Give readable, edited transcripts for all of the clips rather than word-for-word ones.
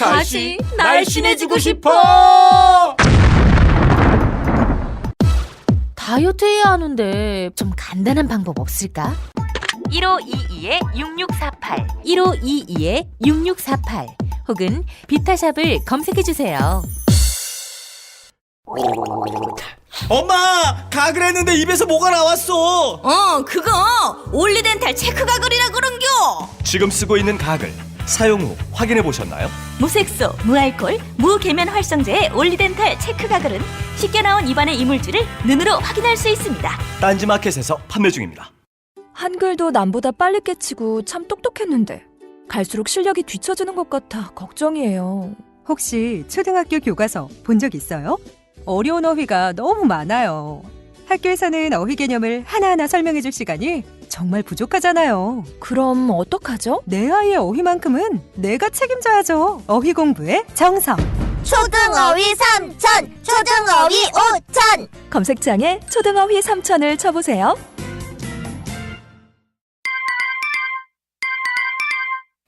다시 날씬해지고 싶어. 다이어트 해야 하는데 좀 간단한 방법 없을까? 1522-6648 1522-6648 혹은 비타샵을 검색해주세요. 엄마, 가글 했는데 입에서 뭐가 나왔어. 그거 올리덴탈 체크가글이라 그런겨. 지금 쓰고 있는 가글 사용 후 확인해 보셨나요? 무색소, 무알콜, 무계면 활성제의 올리덴탈 체크가글은 쉽게 나온 입안의 이물질을 눈으로 확인할 수 있습니다. 딴지마켓에서 판매 중입니다. 한글도 남보다 빨리 깨치고 참 똑똑했는데 갈수록 실력이 뒤처지는 것 같아 걱정이에요. 혹시 초등학교 교과서 본 적 있어요? 어려운 어휘가 너무 많아요. 학교에서는 어휘 개념을 하나하나 설명해 줄 시간이 정말 부족하잖아요. 그럼 어떡하죠? 내 아이의 어휘만큼은 내가 책임져야죠. 어휘 공부의 정성. 초등어휘 3천, 초등어휘 5천. 검색창에 초등어휘 3천을 쳐보세요.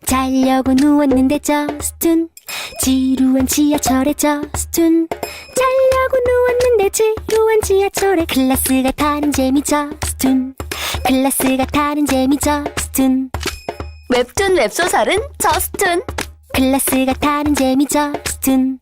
자려고 누웠는데 저스툰 지루한 지하철에 저스툰 자려고 누웠는데 지루한 지하철에 클래스가 다른 재미 저스툰 클래스가 다른 재미 저스툰 웹툰 웹소설은 저스툰 클래스가 다른 재미 저스툰.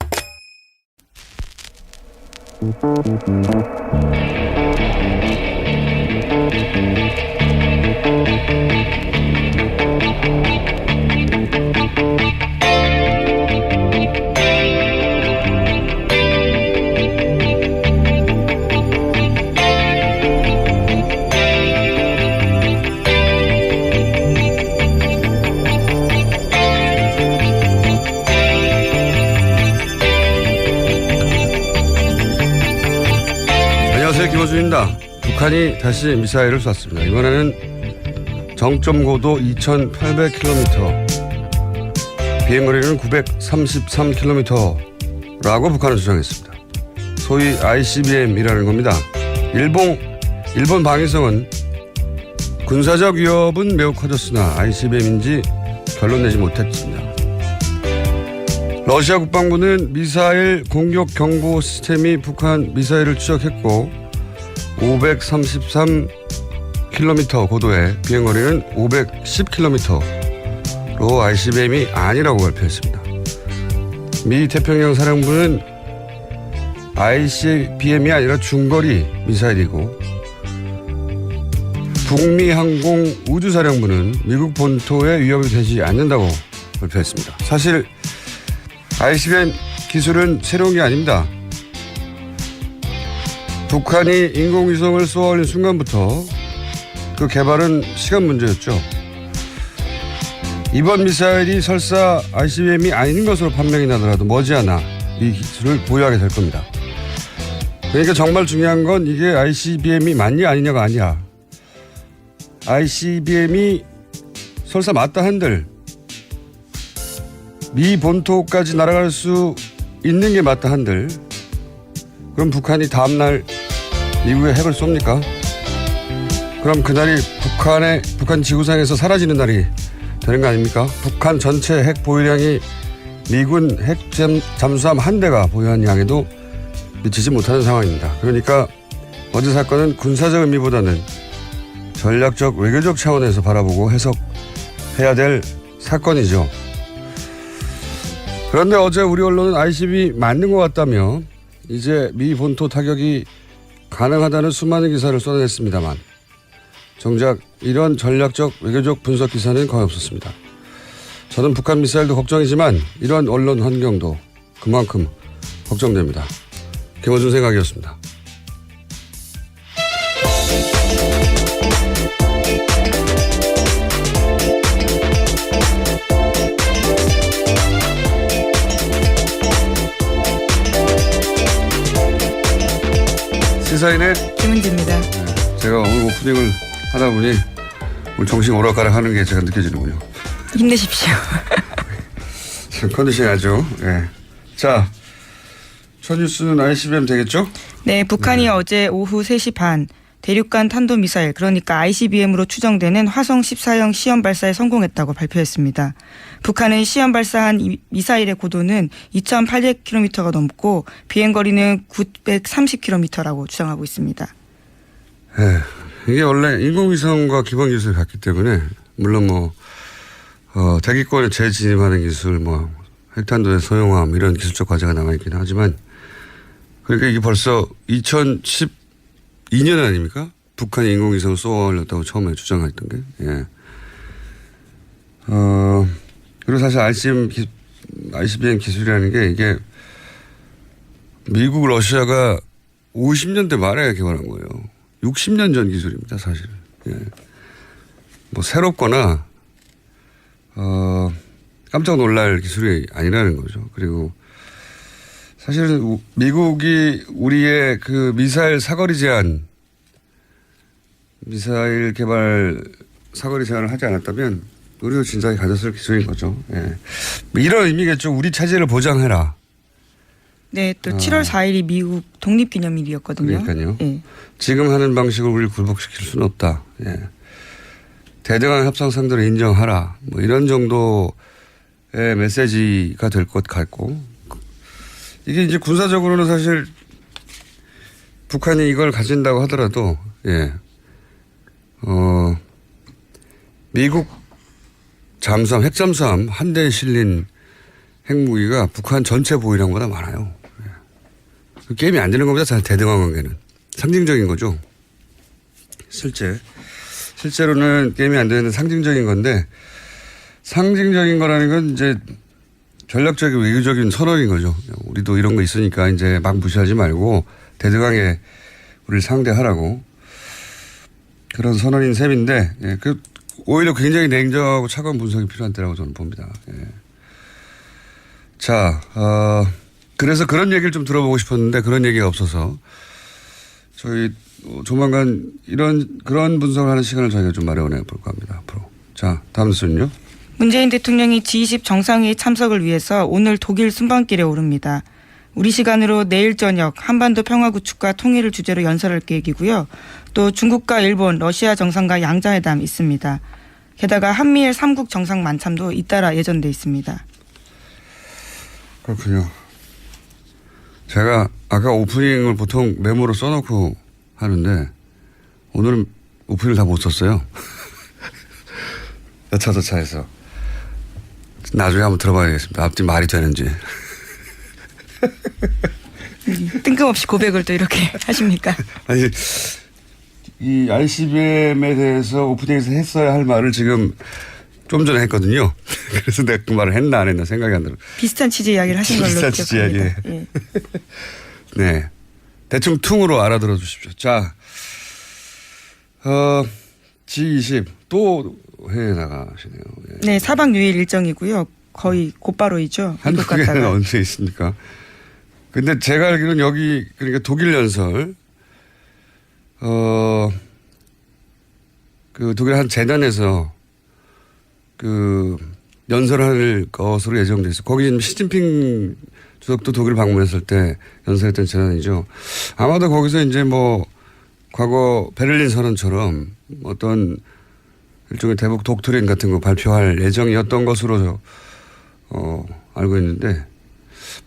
안녕하세요, 김호준입니다. 북한이 다시 미사일을 쐈습니다. 이번에는 정점 고도 2,800km, 비행거리는 933km라고 북한은 주장했습니다. 소위 ICBM이라는 겁니다. 일본 방위성은 군사적 위협은 매우 커졌으나 ICBM인지 결론 내지 못했습니다. 러시아 국방부는 미사일 공격 경보 시스템이 북한 미사일을 추적했고 533km 고도의 비행거리는 510km로 ICBM이 아니라고 발표했습니다. 미 태평양 사령부는 ICBM이 아니라 중거리 미사일이고 북미 항공 우주사령부는 미국 본토에 위협이 되지 않는다고 발표했습니다. 사실 ICBM 기술은 새로운 게 아닙니다. 북한이 인공위성을 쏘아올린 순간부터 그 개발은 시간 문제였죠. 이번 미사일이 설사 ICBM이 아닌 것으로 판명이 나더라도 머지않아 이 기술을 보유하게 될 겁니다. 그러니까 정말 중요한 건 이게 ICBM이 맞냐 아니냐가 아니야. ICBM이 설사 맞다 한들 미 본토까지 날아갈 수 있는 게 맞다 한들 그럼 북한이 다음날 미국에 핵을 쏩니까? 그럼 그날이 북한 지구상에서 사라지는 날이 되는 거 아닙니까? 북한 전체 핵 보유량이 미군 핵 잠수함 한 대가 보유한 양에도 미치지 못하는 상황입니다. 그러니까 어제 사건은 군사적 의미보다는 전략적 외교적 차원에서 바라보고 해석해야 될 사건이죠. 그런데 어제 우리 언론은 ICBM 맞는 것 같다며 이제 미 본토 타격이 가능하다는 수많은 기사를 쏟아냈습니다만 정작 이런 전략적 외교적 분석 기사는 거의 없었습니다. 저는 북한 미사일도 걱정이지만 이런 언론 환경도 그만큼 걱정됩니다. 김호준 생각이었습니다. 시사인의 김은지입니다. 제가 오늘 오프닝을 하다 보니 오늘 정신 오락가락 하는 게 제가 느껴지는군요. 힘내십시오. 지금 컨디션이 아주. 예. 자, 첫 뉴스는 ICBM 되겠죠? 네, 북한이 어제 오후 3시 반 대륙간 탄도미사일 그러니까 ICBM으로 추정되는 화성 14형 시험 발사에 성공했다고 발표했습니다. 북한은 시험 발사한 이 미사일의 고도는 2,800km가 넘고 비행거리는 930km라고 주장하고 있습니다. 네, 이게 원래 인공위성과 기본기술이 같기 때문에 물론 대기권에 재진입하는 기술, 핵탄두의 소형함 이런 기술적 과제가 남아있긴 하지만 그러니까 이게 벌써 2012년 아닙니까? 북한이 인공위성을 쏘아올렸다고 처음에 주장했던 게. 예. 그리고 사실 ICBM 기술이라는 게 이게 미국, 러시아가 50년대 말에 개발한 거예요. 60년 전 기술입니다, 사실. 예. 새롭거나, 깜짝 놀랄 기술이 아니라는 거죠. 그리고 사실은 미국이 우리의 그 미사일 개발 사거리 제한을 하지 않았다면 우리도 진작에 가졌을 기술인 거죠. 예. 이런 의미겠죠. 우리 차지를 보장해라. 네, 또 7월 4일이 미국 독립기념일이었거든요. 그러니까요. 예. 지금 하는 방식으로 우리를 굴복시킬 수는 없다. 예. 대등한 협상 상대로 인정하라. 이런 정도의 메시지가 될 것 같고, 이게 이제 군사적으로는 사실 북한이 이걸 가진다고 하더라도, 예, 미국 잠수함, 핵잠수함 한 대에 실린 핵무기가 북한 전체 보유량보다 많아요. 예. 그 게임이 안 되는 것보다 잘 대등한 관계는 상징적인 거죠. 실제로는 게임이 안 되는 상징적인 건데, 상징적인 거라는 건 이제 전략적인 외교적인 선언인 거죠. 우리도 이런 거 있으니까 이제 막 무시하지 말고 대등하게 우리를 상대하라고. 그런 선언인 셈인데, 예, 오히려 굉장히 냉정하고 차가운 분석이 필요한 때라고 저는 봅니다. 예. 자, 그래서 그런 얘기를 좀 들어보고 싶었는데 그런 얘기가 없어서 저희 조만간 그런 분석을 하는 시간을 저희가 좀 마련해 볼까 합니다. 앞으로. 자, 다음 뉴스는요. 문재인 대통령이 G20 정상회의 참석을 위해서 오늘 독일 순방길에 오릅니다. 우리 시간으로 내일 저녁 한반도 평화 구축과 통일을 주제로 연설할 계획이고요. 또 중국과 일본, 러시아 정상과 양자회담 있습니다. 게다가 한미일 3국 정상 만참도 잇따라 예정돼 있습니다. 그렇군요. 제가 아까 오프닝을 보통 메모로 써놓고 하는데 오늘은 오프닝을 다 못 썼어요. 여차저차해서. 나중에 한번 들어봐야겠습니다. 앞뒤 말이 되는지. 뜬금없이 고백을 또 이렇게 하십니까? 아니, 이 ICBM에 대해서 오프닝에서 했어야 할 말을 지금 좀 전에 했거든요. 그래서 내가 그 말을 했나 안 했나 생각이 안 들어. 비슷한 취지 이야기를 하신 걸로 비슷한 취지 이야기. 예. 네. 대충 퉁으로 알아들어 주십시오. 자, G20 또 해외에 나가시네요. 예. 네, 4박 6일 일정이고요. 거의 곧바로이죠. 한국에는 언제 있습니까? 근데 제가 알기로는 여기 그러니까 독일 연설 그 독일 한 재단에서 그 연설할 것으로 예정돼 있어. 거기 시진핑 주석도 독일 방문했을 때 연설했던 재단이죠. 아마도 거기서 이제 과거 베를린 선언처럼 어떤 일종의 대북 독트린 같은 거 발표할 예정이었던 것으로 알고 있는데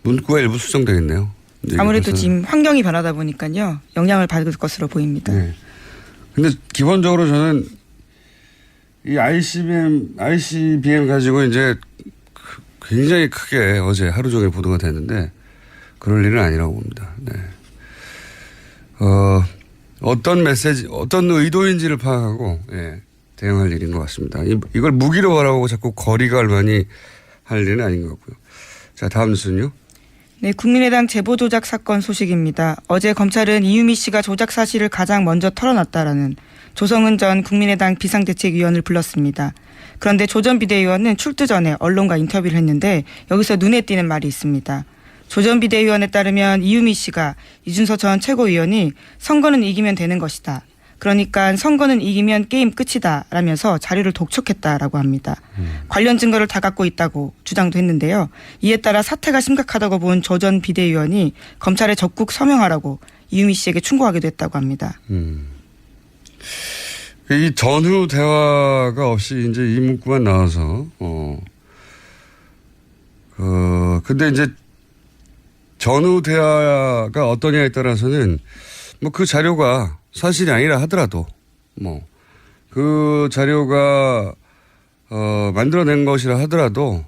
문구가 일부 수정되겠네요. 아무래도 지금 환경이 변하다 보니까요. 영향을 받을 것으로 보입니다. 네. 근데 기본적으로 저는 이 ICBM 가지고 이제 굉장히 크게 어제 하루 종일 보도가 됐는데 그럴 일은 아니라고 봅니다. 네. 어떤 메시지, 어떤 의도인지를 파악하고 대응할 일인 것 같습니다. 이걸 무기로 바라보고 자꾸 거리가 얼마니 할 일은 아닌 것 같고요. 자, 다음 뉴스는요. 네, 국민의당 제보 조작 사건 소식입니다. 어제 검찰은 이유미 씨가 조작 사실을 가장 먼저 털어놨다라는 조성은 전 국민의당 비상대책위원을 불렀습니다. 그런데 조 전 비대위원은 출두 전에 언론과 인터뷰를 했는데 여기서 눈에 띄는 말이 있습니다. 조 전 비대위원에 따르면 이유미 씨가 이준석 전 최고위원이 선거는 이기면 되는 것이다. 그러니까 선거는 이기면 게임 끝이다 라면서 자료를 독촉했다라고 합니다. 관련 증거를 다 갖고 있다고 주장도 했는데요. 이에 따라 사태가 심각하다고 본 조 전 비대위원이 검찰에 적극 서명하라고 이유미 씨에게 충고하기도 했다고 합니다. 이 전후 대화가 없이 이제 이 문구만 나와서, 근데 이제 전후 대화가 어떠냐에 따라서는 뭐 그 자료가 사실이 아니라 하더라도 뭐 그 자료가 만들어낸 것이라 하더라도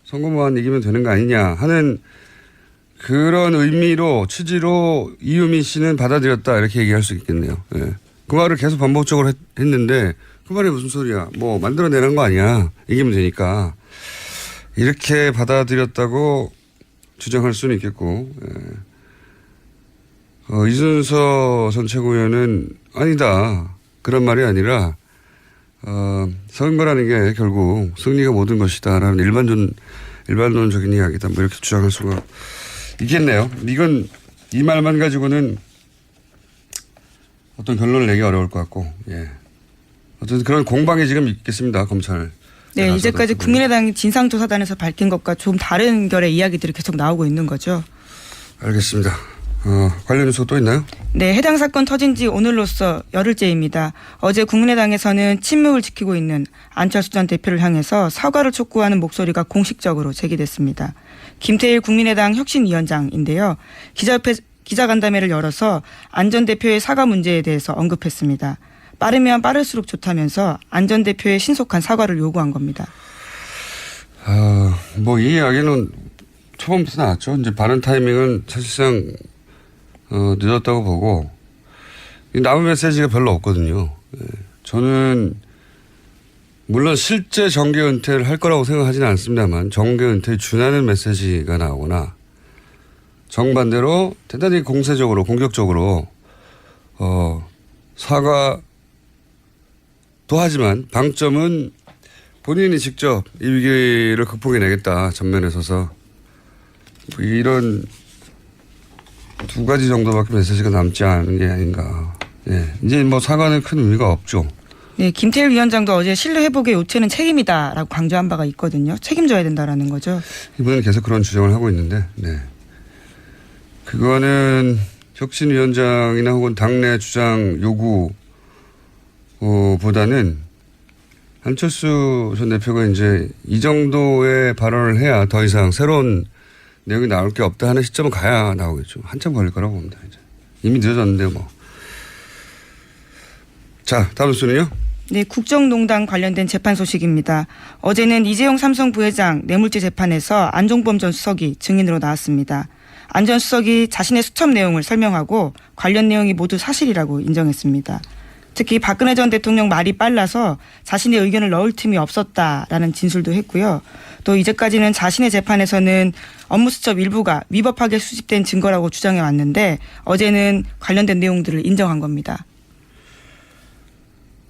선거만 이기면 되는 거 아니냐 하는 그런 의미로 취지로 이유미 씨는 받아들였다 이렇게 얘기할 수 있겠네요. 예. 그 말을 계속 반복적으로 했는데 그 말이 무슨 소리야. 뭐 만들어내는 거 아니야. 이기면 되니까. 이렇게 받아들였다고 주장할 수는 있겠고. 예. 이준서 전 최고위원은 아니다. 그런 말이 아니라 선거라는 게 결국 승리가 모든 것이다라는 일반론적인 이야기다. 뭐 이렇게 주장할 수가 있겠네요. 이건 이 말만 가지고는 어떤 결론을 내기 어려울 것 같고, 예. 어쨌든 그런 공방이 지금 있겠습니다. 검찰. 네, 이제까지 국민의당 진상조사단에서 밝힌 것과 좀 다른 결의 이야기들이 계속 나오고 있는 거죠. 알겠습니다. 관련 뉴스가 또 있나요? 네, 해당 사건 터진 지 오늘로써 열흘째입니다. 어제 국민의당에서는 침묵을 지키고 있는 안철수 전 대표를 향해서 사과를 촉구하는 목소리가 공식적으로 제기됐습니다. 김태일 국민의당 혁신위원장인데요. 기자간담회를 열어서 안 전 대표의 사과 문제에 대해서 언급했습니다. 빠르면 빠를수록 좋다면서 안 전 대표의 신속한 사과를 요구한 겁니다. 뭐 이 이야기는 처음부터 나왔죠. 이제 발언 타이밍은 사실상 늦었다고 보고 남은 메시지가 별로 없거든요. 저는 물론 실제 정계 은퇴를 할 거라고 생각하지는 않습니다만 정계 은퇴에 준하는 메시지가 나오거나 정반대로 대단히 공세적으로 공격적으로 사과도 하지만 방점은 본인이 직접 이 위기를 극복해내겠다 전면에 서서 이런 두 가지 정도밖에 메시지가 남지 않은 게 아닌가. 예. 이제 뭐 사과는 큰 의미가 없죠. 네, 김태일 위원장도 어제 신뢰 회복의 요체는 책임이다라고 강조한 바가 있거든요. 책임져야 된다라는 거죠. 이번엔 계속 그런 주장을 하고 있는데, 네. 그거는 혁신위원장이나 혹은 당내 주장 요구, 보다는 안철수 전 대표가 이제 이 정도의 발언을 해야 더 이상 새로운 내용이 나올 게 없다 하는 시점은 가야 나오겠죠. 한참 걸릴 거라고 봅니다. 이제. 이미 늦어졌는데요, 뭐. 자, 다음 순위요. 네, 국정농단 관련된 재판 소식입니다. 어제는 이재용 삼성 부회장 뇌물죄 재판에서 안종범 전 수석이 증인으로 나왔습니다. 안 전 수석이 자신의 수첩 내용을 설명하고 관련 내용이 모두 사실이라고 인정했습니다. 특히 박근혜 전 대통령 말이 빨라서 자신의 의견을 넣을 틈이 없었다라는 진술도 했고요. 또 이제까지는 자신의 재판에서는 업무 수첩 일부가 위법하게 수집된 증거라고 주장해 왔는데 어제는 관련된 내용들을 인정한 겁니다.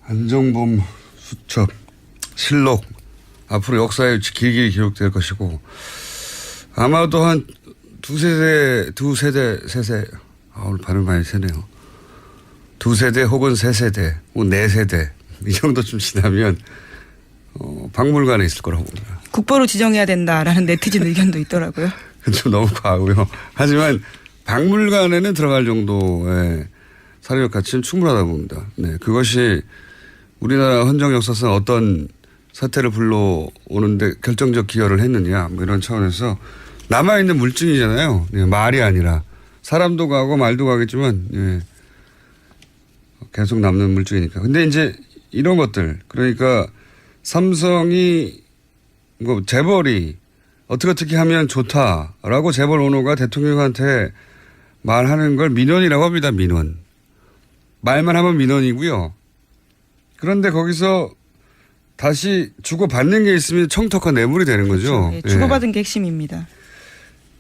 안종범 수첩, 실록 앞으로 역사에 길게 기록될 것이고 아마도 한 두세대 오늘 발음 많이 세네요. 두세대 혹은 세세대 혹은 네세대 이 정도쯤 지나면 박물관에 있을 거라고 봅니다. 국보로 지정해야 된다라는 네티즌 의견도 있더라고요. 좀 너무 과하고요. 하지만 박물관에는 들어갈 정도의 사료적 가치는 충분하다고 봅니다. 네, 그것이 우리나라 헌정 역사상 어떤 사태를 불러오는데 결정적 기여를 했느냐 뭐 이런 차원에서 남아있는 물증이잖아요. 네, 말이 아니라 사람도 가고 말도 가겠지만 네, 계속 남는 물증이니까. 근데 이제 이런 것들 그러니까 삼성이 뭐 재벌이 어떻게 하면 좋다라고 재벌 오너가 대통령한테 말하는 걸 민원이라고 합니다. 민원. 말만 하면 민원이고요. 그런데 거기서 다시 주고받는 게 있으면 청탁과 뇌물이 되는 거죠. 그렇죠. 네, 주고받은 게 핵심입니다.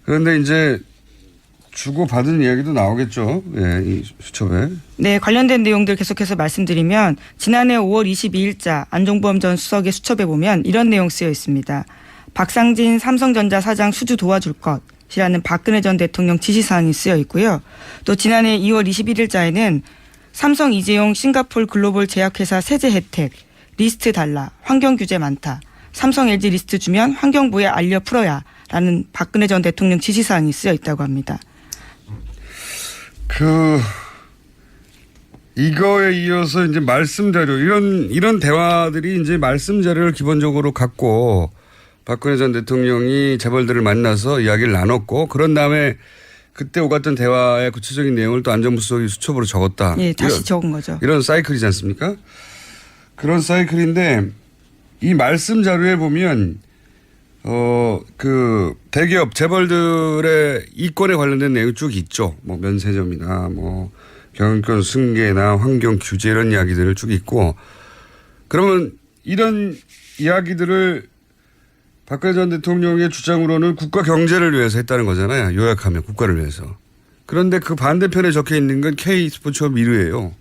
그런데 이제 주고받은 이야기도 나오겠죠. 예, 이 수첩에. 네, 관련된 내용들 계속해서 말씀드리면 지난해 5월 22일자 안종범 전 수석의 수첩에 보면 이런 내용 쓰여 있습니다. 박상진 삼성전자 사장 수주 도와줄 것이라는 박근혜 전 대통령 지시사항이 쓰여 있고요. 또 지난해 2월 21일자에는 삼성 이재용 싱가폴 글로벌 제약회사 세제 혜택, 리스트 달라, 환경 규제 많다, 삼성 LG 리스트 주면 환경부에 알려 풀어야 라는 박근혜 전 대통령 지시사항이 쓰여 있다고 합니다. 이거에 이어서 이제 말씀 자료 이런 대화들이 이제 말씀 자료를 기본적으로 갖고 박근혜 전 대통령이 재벌들을 만나서 이야기를 나눴고 그런 다음에 그때 오갔던 대화의 구체적인 내용을 또 안전부수석이 수첩으로 적었다. 예, 다시 적은 거죠. 이런 사이클이지 않습니까? 그런 사이클인데 이 말씀 자료에 보면 그 대기업 재벌들의 이권에 관련된 내용이 쭉 있죠. 뭐 면세점이나 뭐 경영권 승계나 환경 규제 이런 이야기들을 쭉 있고 그러면 이런 이야기들을 박근혜 전 대통령의 주장으로는 국가 경제를 위해서 했다는 거잖아요. 요약하면 국가를 위해서. 그런데 그 반대편에 적혀 있는 건 K스포츠와 미르예요.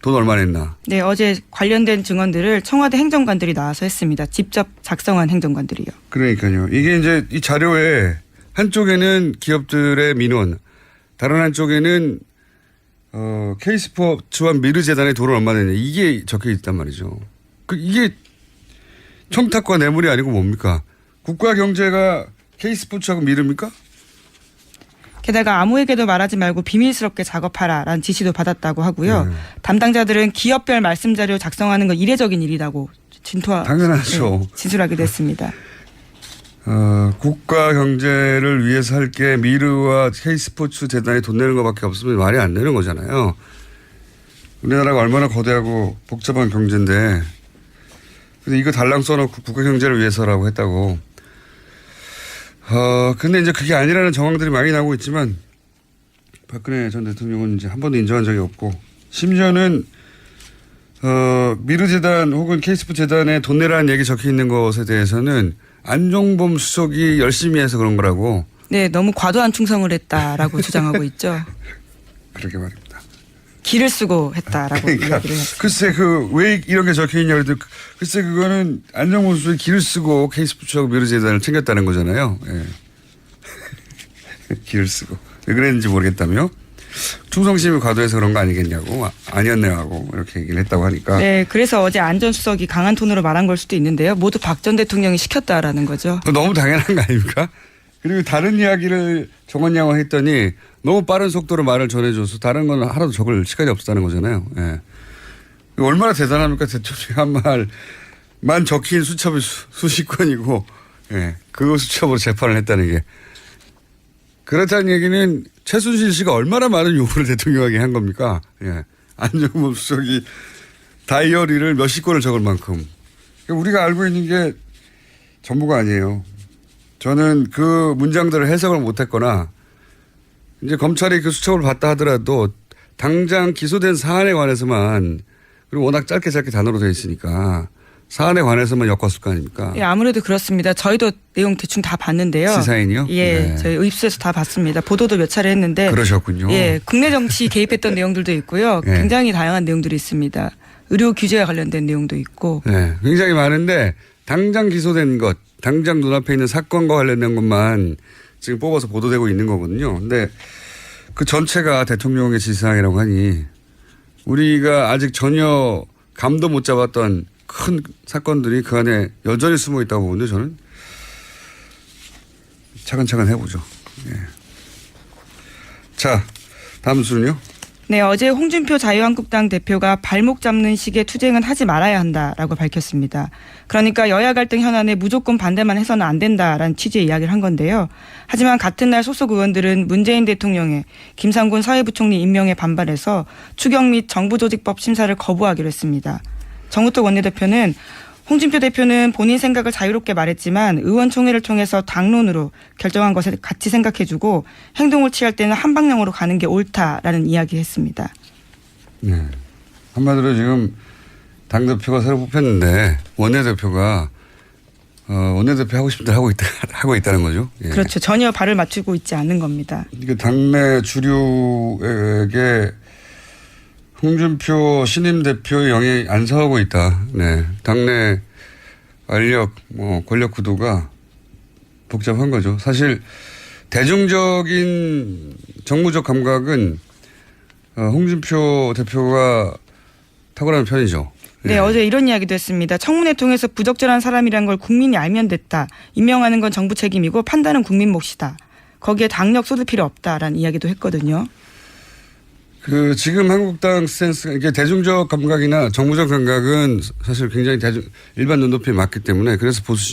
돈 얼마 냈나. 네, 어제 관련된 증언들을 청와대 행정관들이 나와서 했습니다. 직접 작성한 행정관들이요. 그러니까요. 이게 이제 이 자료에 한쪽에는 기업들의 민원, 다른 한쪽에는 K스포츠와 미르재단의 돈을 얼마 냈냐. 이게 적혀 있단 말이죠. 이게 청탁과 뇌물이 아니고 뭡니까? 국가 경제가 K스포츠하고 미르입니까? 게다가 아무에게도 말하지 말고 비밀스럽게 작업하라라는 지시도 받았다고 하고요. 담당자들은 기업별 말씀 자료 작성하는 건 이례적인 일이라고 당연하죠. 네, 진술하기도 했습니다. 국가 경제를 위해서 할 게 미르와 K스포츠 재단이 돈 내는 것밖에 없으면 말이 안 되는 거잖아요. 우리나라가 얼마나 거대하고 복잡한 경제인데 근데 이거 달랑 써놓고 국가 경제를 위해서라고 했다고. 근데 이제 그게 아니라는 정황들이 많이 나오고 있지만 박근혜 전 대통령은 이제 한 번도 인정한 적이 없고 심지어는 미르재단 혹은 K스포츠 재단에 돈 내라는 얘기 적혀 있는 것에 대해서는 안종범 수석이 열심히 해서 그런 거라고. 네, 너무 과도한 충성을 했다라고 주장하고 있죠. 그러게 말입니다. 기를 쓰고 했다라고 그러니까 이야기를 했습니다. 글쎄 왜 이런 게 적혀 있냐 그래도 글쎄 그거는 안정범 수석이 기를 쓰고 K스포츠하고 미르재단을 챙겼다는 거잖아요. 예. 기를 쓰고 왜 그랬는지 모르겠다며 충성심이 과도해서 그런 거 아니겠냐고 아니었네 하고 이렇게 얘기를 했다고 하니까. 네, 그래서 어제 안 전 수석이 강한 톤으로 말한 걸 수도 있는데요. 모두 박 전 대통령이 시켰다라는 거죠. 너무 당연한 거 아닙니까? 그리고 다른 이야기를 정원양화 했더니 너무 빠른 속도로 말을 전해줘서 다른 건 하나도 적을 시간이 없었다는 거잖아요. 예. 얼마나 대단합니까? 대통령 한 말만 적힌 수첩이 수십 건이고, 예. 그 수첩으로 재판을 했다는 게. 그렇다는 얘기는 최순실 씨가 얼마나 많은 요구를 대통령에게 한 겁니까? 예. 안정범 수석이 다이어리를 몇십 건을 적을 만큼. 우리가 알고 있는 게 전부가 아니에요. 저는 그 문장들을 해석을 못했거나 이제 검찰이 그 수첩을 봤다 하더라도 당장 기소된 사안에 관해서만 그리고 워낙 짧게 단어로 되어 있으니까 사안에 관해서만 엮었을 거 아닙니까? 예, 아무래도 그렇습니다. 저희도 내용 대충 다 봤는데요. 시사인이요? 예, 네. 저희 입수해서 다 봤습니다. 보도도 몇 차례 했는데. 그러셨군요. 예, 국내 정치 개입했던 내용들도 있고요. 네. 굉장히 다양한 내용들이 있습니다. 의료 규제와 관련된 내용도 있고. 네, 굉장히 많은데 당장 기소된 것, 당장 눈앞에 있는 사건과 관련된 것만 지금 뽑아서 보도되고 있는 거거든요. 근데 그 전체가 대통령의 지시사항이라고 하니 우리가 아직 전혀 감도 못 잡았던 큰 사건들이 그 안에 여전히 숨어 있다고 보는데 저는 차근차근 해보죠. 예. 자, 다음 순요. 네, 어제 홍준표 자유한국당 대표가 발목 잡는 식의 투쟁은 하지 말아야 한다라고 밝혔습니다. 그러니까 여야 갈등 현안에 무조건 반대만 해서는 안 된다라는 취지의 이야기를 한 건데요. 하지만 같은 날 소속 의원들은 문재인 대통령의 김상곤 사회부총리 임명에 반발해서 추경 및 정부조직법 심사를 거부하기로 했습니다. 정우택 원내대표는 홍준표 대표는 본인 생각을 자유롭게 말했지만 의원총회를 통해서 당론으로 결정한 것을 같이 생각해주고 행동을 취할 때는 한방향으로 가는 게 옳다라는 이야기했습니다. 네. 한마디로 지금 당대표가 새로 뽑혔는데 원내대표가 원내대표 하고 싶은 대로 하고 있다는 거죠. 예. 그렇죠. 전혀 발을 맞추고 있지 않는 겁니다. 이게 당내 주류에게 홍준표 신임 대표의 영향이 안 서하고 있다. 네. 당내 권력 구도가 복잡한 거죠. 사실 대중적인 정무적 감각은 홍준표 대표가 탁월한 편이죠. 네, 네. 어제 이런 이야기도 했습니다. 청문회 통해서 부적절한 사람이란 걸 국민이 알면 됐다. 임명하는 건 정부 책임이고 판단은 국민 몫이다. 거기에 당력 쏟을 필요 없다라는 이야기도 했거든요. 지금 한국당 스탠스가 이게 대중적 감각이나 정무적 감각은 사실 굉장히 일반 눈높이에 맞기 때문에 그래서 보수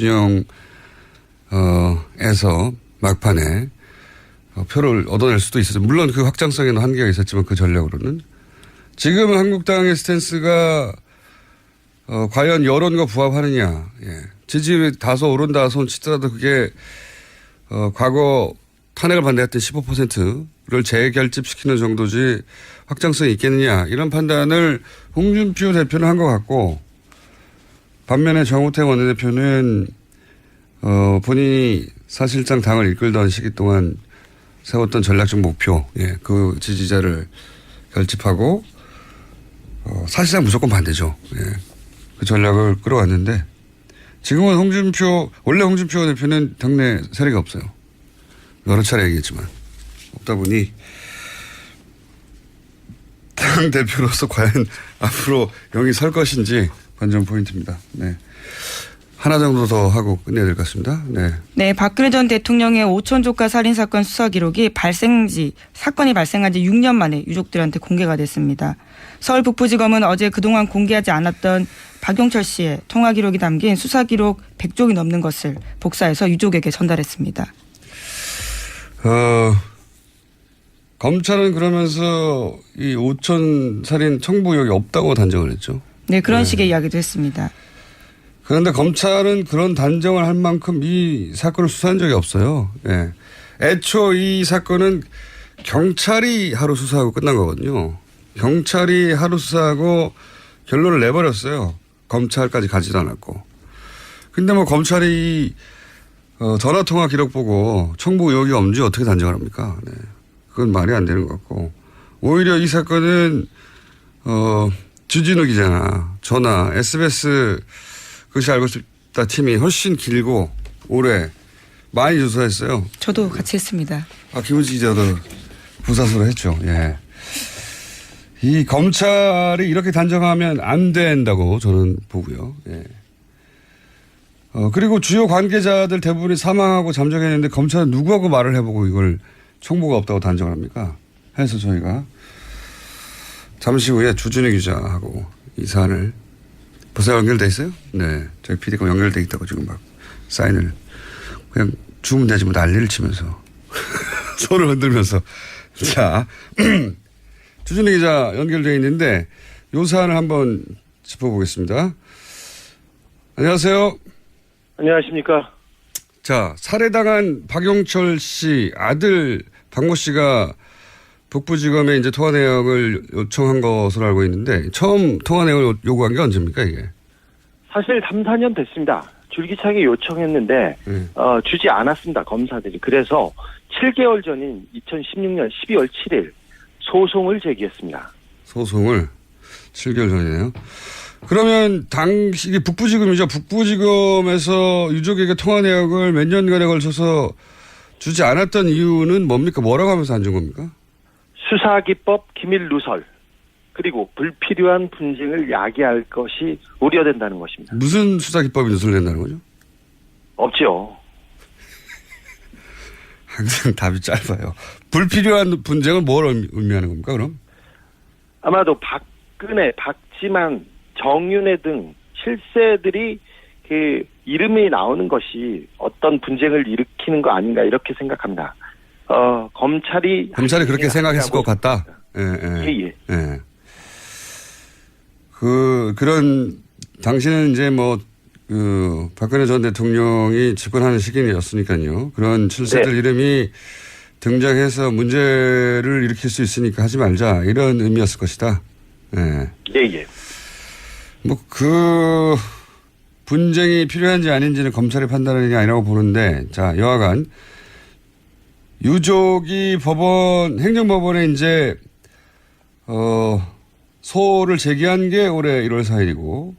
진영에서 막판에 표를 얻어낼 수도 있었죠. 물론 그 확장성에는 한계가 있었지만 그 전략으로는. 지금 한국당의 스탠스가 과연 여론과 부합하느냐. 예. 지지율이 다소 오른다 손 치더라도 그게 과거 탄핵을 반대했던 15%를 재결집시키는 정도지 확장성이 있겠느냐. 이런 판단을 홍준표 대표는 한 것 같고 반면에 정우택 원내대표는 본인이 사실상 당을 이끌던 시기 동안 세웠던 전략적 목표, 예, 그 지지자를 결집하고 사실상 무조건 반대죠. 예, 그 전략을 끌어왔는데 지금은 원래 홍준표 대표는 당내 세력이 없어요. 여러 차례 얘기했지만 없다 보니 당 대표로서 과연 앞으로 영이 설 것인지 관전 포인트입니다. 네. 하나 정도 더 하고 끝내야 될 것 같습니다. 네. 네, 박근혜 전 대통령의 오천조카 살인사건 수사 기록이 사건이 발생한 지 6년 만에 유족들한테 공개가 됐습니다. 서울 북부지검은 어제 그동안 공개하지 않았던 박용철 씨의 통화 기록이 담긴 수사 기록 100쪽이 넘는 것을 복사해서 유족에게 전달했습니다. 검찰은 그러면서 이 오천 살인 청부 의혹이 없다고 단정을 했죠. 네, 그런 식의 이야기도 했습니다. 그런데 검찰은 그런 단정을 할 만큼 이 사건을 수사한 적이 없어요. 예. 애초 이 사건은 경찰이 하루 수사하고 끝난 거거든요. 경찰이 하루 수사하고 결론을 내버렸어요. 검찰까지 가지도 않았고. 근데 뭐 검찰이 전화통화 기록 보고 청부 의혹이 없는지 어떻게 단정을 합니까? 네. 그건 말이 안 되는 것 같고. 오히려 이 사건은 주진우 기자나 저나 SBS 그것이 알고 싶다 팀이 훨씬 길고 오래 많이 조사했어요. 저도 같이 했습니다. 김은지 기자도 부사수로 했죠. 예. 이 검찰이 이렇게 단정하면 안 된다고 저는 보고요. 예. 그리고 주요 관계자들 대부분이 사망하고 잠적했는데 검찰은 누구하고 말을 해보고 이걸 청부가 없다고 단정을 합니까? 해서 저희가 잠시 후에 주진우 기자하고 이 사안을 벌써 연결돼 있어요? 네. 저희 PD가 연결돼 있다고 지금 막 사인을 그냥 주면 되지 뭐 난리를 치면서 손을 흔들면서 자 주진우 기자 연결돼 있는데 요 사안을 한번 짚어보겠습니다. 안녕하세요. 안녕하십니까. 자, 살해당한 박용철 씨 아들 박모 씨가 북부지검에 이제 통화 내역을 요청한 것으로 알고 있는데 처음 통화 내역을 요구한 게 언제입니까 이게? 사실 3, 4년 됐습니다. 줄기차게 요청했는데 주지 않았습니다. 검사들이. 그래서 7개월 전인 2016년 12월 7일 소송을 제기했습니다. 소송을 7개월 전이네요. 그러면 당시 이게 북부지검이죠. 북부지검에서 유족에게 통화 내역을 몇 년간에 걸쳐서 주지 않았던 이유는 뭡니까? 뭐라고 하면서 안 준 겁니까? 수사기법 기밀 누설 그리고 불필요한 분쟁을 야기할 것이 우려된다는 것입니다. 무슨 수사기법이 누설된다는 거죠? 없죠. 항상 답이 짧아요. 불필요한 분쟁은 뭘 의미하는 겁니까 그럼? 아마도 박근혜, 박지만, 정윤회 등 실세들이 그 이름이 나오는 것이 어떤 분쟁을 일으키는 거 아닌가 이렇게 생각합니다. 검찰이 그렇게 생각했을 것 같다. 예. 그런 당시는 이제 박근혜 전 대통령이 집권하는 시기였으니까요. 그런 실세들 이름이 등장해서 문제를 일으킬 수 있으니까 하지 말자 이런 의미였을 것이다. 예. 그 분쟁이 필요한지 아닌지는 검찰이 판단하는 게 아니라고 보는데, 자, 여하간 유족이 행정법원에 이제 소를 제기한 게 올해 1월 4일이고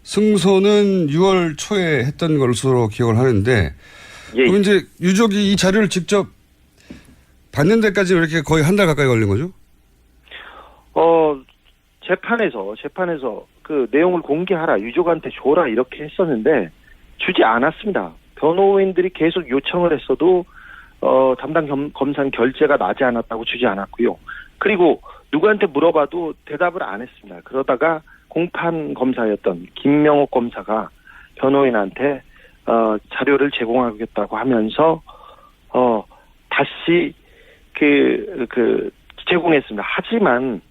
승소는 6월 초에 했던 것으로 기억을 하는데, 그럼 이제 유족이 이 자료를 직접 받는 데까지 이렇게 거의 한 달 가까이 걸린 거죠? 재판에서 그 내용을 공개하라, 유족한테 줘라 이렇게 했었는데 주지 않았습니다. 변호인들이 계속 요청을 했어도 담당 검사는 결재가 나지 않았다고 주지 않았고요. 그리고 누구한테 물어봐도 대답을 안 했습니다. 그러다가 공판 검사였던 김명옥 검사가 변호인한테 자료를 제공하겠다고 하면서 다시 제공했습니다. 하지만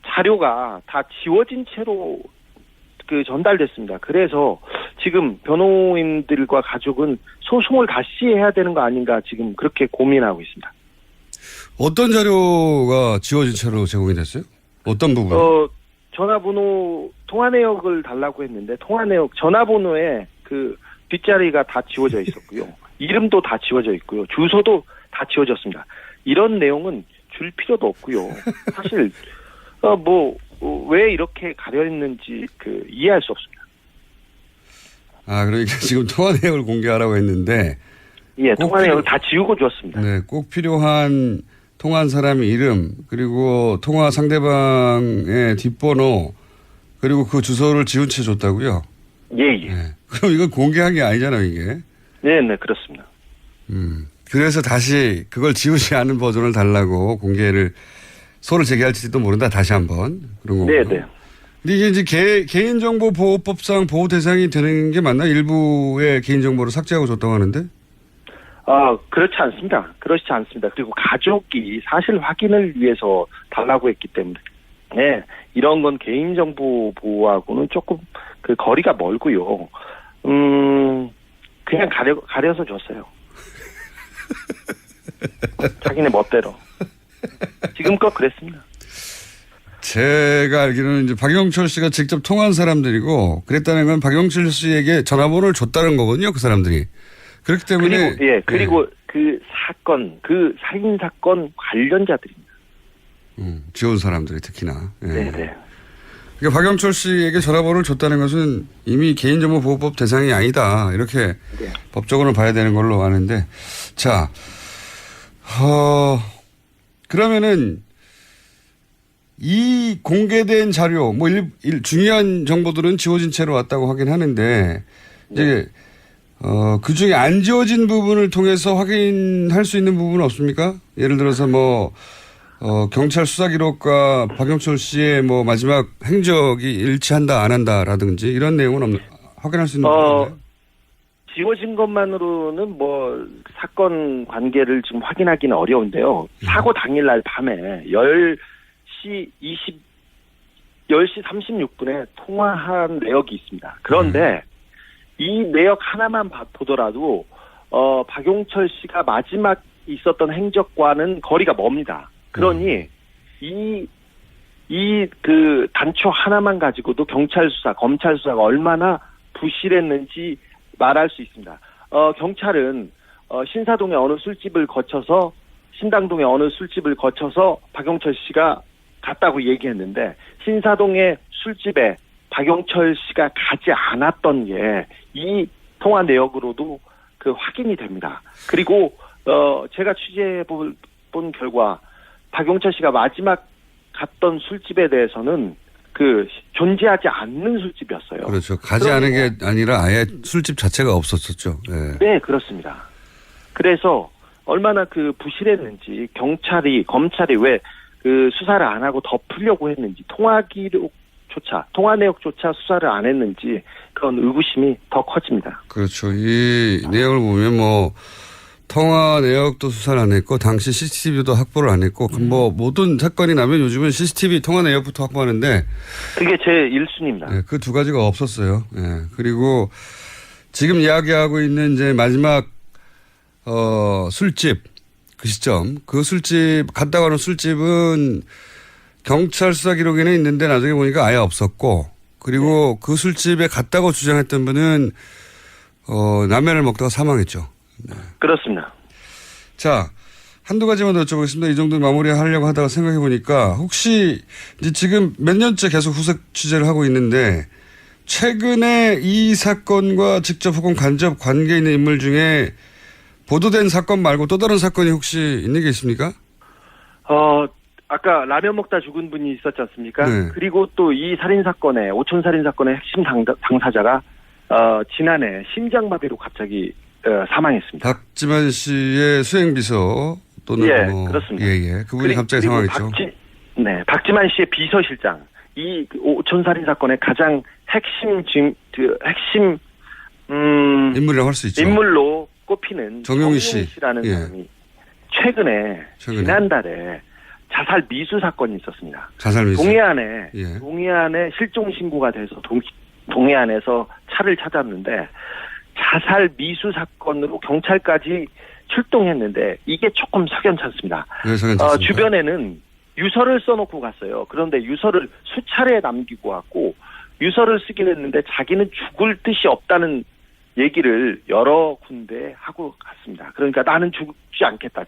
자료가 다 지워진 채로 전달됐습니다. 그래서 지금 변호인들과 가족은 소송을 다시 해야 되는 거 아닌가 지금 그렇게 고민하고 있습니다. 어떤 자료가 지워진 채로 제공이 됐어요? 어떤 부분? 전화번호 통화 내역을 달라고 했는데 통화 내역 전화번호에 그 뒷자리가 다 지워져 있었고요. 이름도 다 지워져 있고요. 주소도 다 지워졌습니다. 이런 내용은 줄 필요도 없고요. 사실 왜 이렇게 가려있는지 이해할 수 없습니다. 그러니까 지금 통화 내역을 공개하라고 했는데. 예, 통화 내역을 다 지우고 줬습니다. 네, 꼭 필요한 통화한 사람의 이름, 그리고 통화 상대방의 뒷번호, 그리고 그 주소를 지운 채 줬다고요? 예. 네. 그럼 이건 공개한 게 아니잖아요, 이게. 네, 그렇습니다. 그래서 다시 그걸 지우지 않은 버전을 달라고 공개를 소를 제기할지도 모른다, 다시 한번. 그런 거고요. 네. 근데 이게 이제 개인정보보호법상 보호 대상이 되는 게 맞나? 일부의 개인정보를 삭제하고 줬다고 하는데? 그렇지 않습니다. 그렇지 않습니다. 그리고 가족이 사실 확인을 위해서 달라고 했기 때문에, 네, 이런 건 개인정보 보호하고는 조금 거리가 멀고요. 그냥 가려서 줬어요. 자기네 멋대로. 지금껏 그랬습니다. 제가 알기로는 이제 박영철 씨가 직접 통화한 사람들이고, 그랬다는 건 박영철 씨에게 전화번호를 줬다는 거거든요, 그 사람들이. 그렇기 때문에. 그리고 그 살인 사건 관련자들입니다. 지원 사람들이 특히나. 네. 그러니까 박영철 씨에게 전화번호를 줬다는 것은 이미 개인정보보호법 대상이 아니다. 이렇게 법적으로 봐야 되는 걸로 아는데. 자, 그러면은 이 공개된 자료, 중요한 정보들은 지워진 채로 왔다고 하긴 하는데, 이제, 그 중에 안 지워진 부분을 통해서 확인할 수 있는 부분은 없습니까? 예를 들어서 경찰 수사 기록과 박영철 씨의 마지막 행적이 일치한다, 안 한다라든지 이런 내용은 확인할 수 있는 부분인가요? 지워진 것만으로는 사건 관계를 지금 확인하기는 어려운데요. 사고 당일날 밤에 10시 36분에 통화한 내역이 있습니다. 그런데 이 내역 하나만 보더라도 박용철 씨가 마지막 있었던 행적과는 거리가 멉니다. 그러니 이 단초 하나만 가지고도 경찰 수사, 검찰 수사가 얼마나 부실했는지 말할 수 있습니다. 경찰은 신사동의 어느 술집을 거쳐서 신당동의 어느 술집을 거쳐서 박용철 씨가 갔다고 얘기했는데 신사동의 술집에 박용철 씨가 가지 않았던 게 이 통화 내역으로도 확인이 됩니다. 그리고 제가 취재해 본 결과 박용철 씨가 마지막 갔던 술집에 대해서는 존재하지 않는 술집이었어요. 그렇죠. 가지 않은 게 아니라 아예 술집 자체가 없었었죠. 네, 그렇습니다. 그래서 얼마나 부실했는지 검찰이 왜 수사를 안 하고 덮으려고 했는지 통화 내역조차 수사를 안 했는지 그런 의구심이 더 커집니다. 그렇죠. 이 내용을 보면 통화 내역도 수사를 안 했고 당시 CCTV도 확보를 안 했고 모든 사건이 나면 요즘은 CCTV 통화 내역부터 확보하는데 그게 제 1순위입니다. 네, 그 두 가지가 없었어요. 그리고 지금 이야기하고 있는 이제 마지막 술집 그 시점 그 술집 갔다 가는 술집은 경찰 수사 기록에는 있는데 나중에 보니까 아예 없었고 그리고 그 술집에 갔다고 주장했던 분은 라면을 먹다가 사망했죠. 네. 그렇습니다. 자, 한두 가지만 더 여쭤보겠습니다. 이 정도 마무리하려고 하다가 생각해 보니까 혹시 이제 지금 몇 년째 계속 후속 취재를 하고 있는데 최근에 이 사건과 직접 혹은 간접 관계 있는 인물 중에 보도된 사건 말고 또 다른 사건이 혹시 있는 게 있습니까? 아까 라면 먹다 죽은 분이 있었지 않습니까? 네. 그리고 또 이 살인사건의 오촌살인사건의 핵심 당사자가 지난해 심장마비로 갑자기 사망했습니다. 박지만 씨의 수행비서 또는 예, 뭐 그렇습니다. 예. 그분이 갑자기 상황했죠. 박지만 씨의 비서실장, 이 오촌 살인 사건의 가장 핵심 인물이라고 할 수 있죠. 인물로 꼽히는 정용희 씨라는 예. 사람이 최근에 지난달에 자살 미수 사건이 있었습니다. 자살 미수. 동해안에 실종 신고가 돼서 동해안에서 차를 찾았는데 자살 미수 사건으로 경찰까지 출동했는데 이게 조금 석연찮습니다. 주변에는 유서를 써놓고 갔어요. 그런데 유서를 수차례 남기고 왔고 유서를 쓰긴 했는데 자기는 죽을 뜻이 없다는 얘기를 여러 군데 하고 갔습니다. 그러니까 나는 죽지 않겠다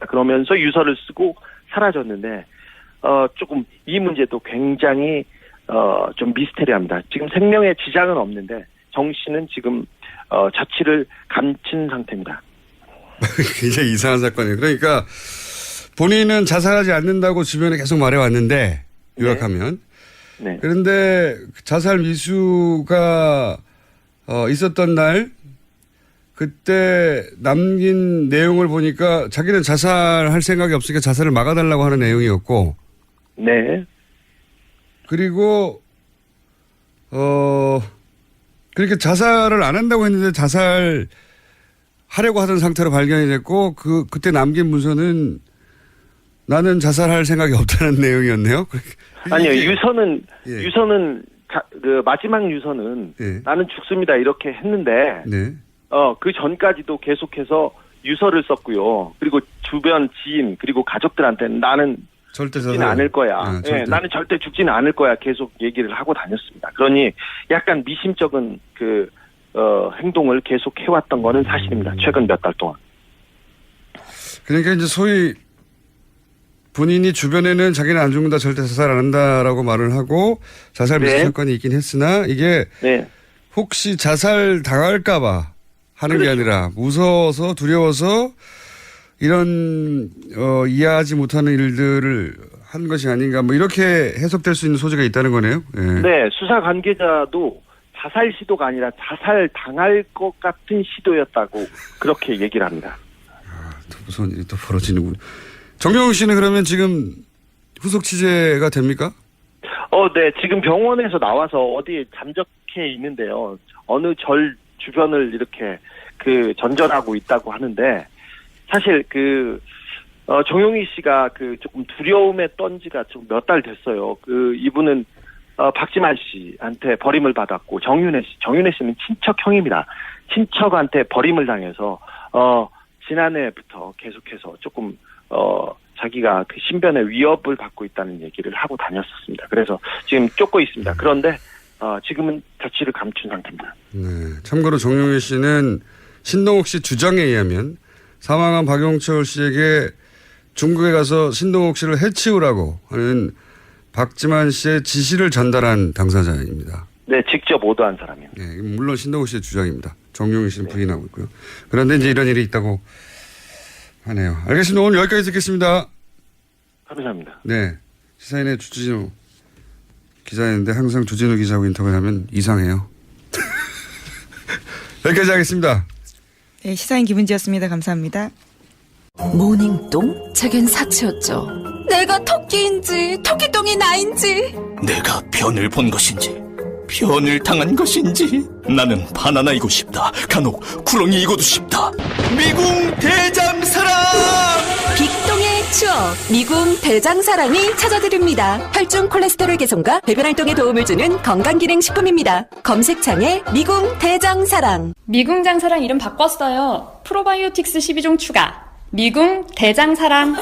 그러면서 유서를 쓰고 사라졌는데 조금 이 문제도 굉장히 좀 미스테리합니다. 지금 생명에 지장은 없는데 정 씨는 지금 자취를 감춘 상태입니다. 굉장히 이상한 사건이에요. 그러니까 본인은 자살하지 않는다고 주변에 계속 말해왔는데 요약하면 네. 그런데 자살 미수가 있었던 날 그때 남긴 내용을 보니까 자기는 자살할 생각이 없으니까 자살을 막아달라고 하는 내용이었고 네. 그리고 그렇게 자살을 안 한다고 했는데 자살하려고 하던 상태로 발견이 됐고 그때 남긴 문서는 나는 자살할 생각이 없다는 내용이었네요. 아니요, 유서는 그 마지막 유서는 나는 죽습니다 이렇게 했는데 그 전까지도 계속해서 유서를 썼고요. 그리고 주변 지인 그리고 가족들한테는 나는 절대 죽지는 않을 거야. 나는 절대 죽지는 않을 거야. 계속 얘기를 하고 다녔습니다. 그러니 약간 미심쩍은 행동을 계속 해왔던 거는 사실입니다. 최근 몇 달 동안. 그러니까 이제 소위 본인이 주변에는 자기는 안 죽는다, 절대 자살 안 한다라고 말을 하고 자살 미수 사건이 있긴 했으나 이게 혹시 자살 당할까봐 하는 게 아니라 무서워서 두려워서 이런 이해하지 못하는 일들을 한 것이 아닌가 뭐 이렇게 해석될 수 있는 소지가 있다는 거네요. 네, 수사 관계자도 자살 시도가 아니라 자살 당할 것 같은 시도였다고 그렇게 얘기를 합니다. 또 무서운 일이 또 벌어지는군. 정경훈 씨는 그러면 지금 후속 취재가 됩니까? 네. 지금 병원에서 나와서 어디에 잠적해 있는데요. 어느 절 주변을 이렇게 전전하고 있다고 하는데 사실 정용희 씨가 조금 두려움에 떤 지가 좀 몇 달 됐어요. 이분은 박지만 씨한테 버림을 받았고 정윤혜 씨는 친척형입니다. 친척한테 버림을 당해서 지난해부터 계속해서 조금 자기가 신변의 위협을 받고 있다는 얘기를 하고 다녔었습니다. 그래서 지금 쫓고 있습니다. 그런데 지금은 자취를 감춘 상태입니다. 네. 참고로 정용희 씨는 신동욱 씨 주장에 의하면 사망한 박용철 씨에게 중국에 가서 신동욱 씨를 해치우라고 하는 박지만 씨의 지시를 전달한 당사자입니다. 네, 직접 오도한 사람입니다. 네, 물론 신동욱 씨의 주장입니다. 정용희 씨는 부인하고 있고요. 그런데 이제 이런 일이 있다고 하네요. 알겠습니다. 오늘 여기까지 듣겠습니다. 감사합니다. 네. 시사인의 주진우 기자였는데 항상 주진우 기자하고 인터뷰를 하면 이상해요. 여기까지 하겠습니다. 네, 시사인 김은지였습니다. 감사합니다. 모닝똥? 제겐 사치였죠. 내가 토끼인지 토끼똥이 나인지 내가 변을 본 것인지 변을 당한 것인지 나는 바나나이고 싶다. 간혹 구렁이이고도 싶다. 미궁 대장사랑 빅똥의 추억 미궁 대장사랑이 찾아드립니다. 혈중 콜레스테롤 개선과 배변 활동에 도움을 주는 건강기능식품입니다. 검색창에 미궁 대장사랑. 미궁 장사랑 이름 바꿨어요. 프로바이오틱스 12종 추가. 미궁 대장사랑.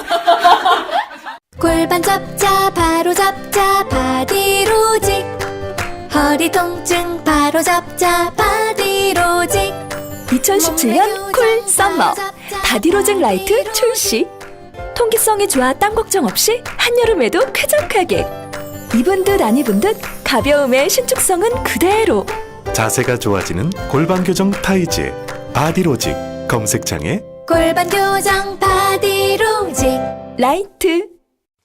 골반 잡자 바로 잡자 바디로직 허리 통증 바로 잡자 바디로직 2017년 쿨 썸머 바디로직 라이트 출시. 통기성이 좋아 땀 걱정 없이 한여름에도 쾌적하게. 입은 듯 안 입은 듯 가벼움의 신축성은 그대로. 자세가 좋아지는 골반 교정 타이즈 바디로직. 검색창에 골반 교정 바디로직 라이트.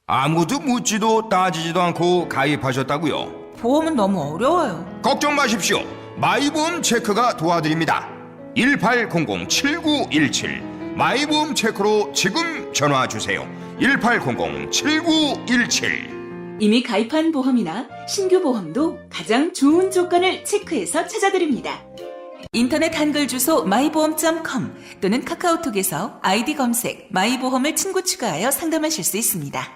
아무도 묻지도 따지지도 않고 가입하셨다고요? 보험은 너무 어려워요. 걱정 마십시오. 마이보험 체크가 도와드립니다. 1800-7917 마이보험 체크로 지금 전화주세요. 1800-7917. 이미 가입한 보험이나 신규 보험도 가장 좋은 조건을 체크해서 찾아드립니다. 인터넷 한글 주소 마이보험.com 또는 카카오톡에서 아이디 검색 마이보험을 친구 추가하여 상담하실 수 있습니다.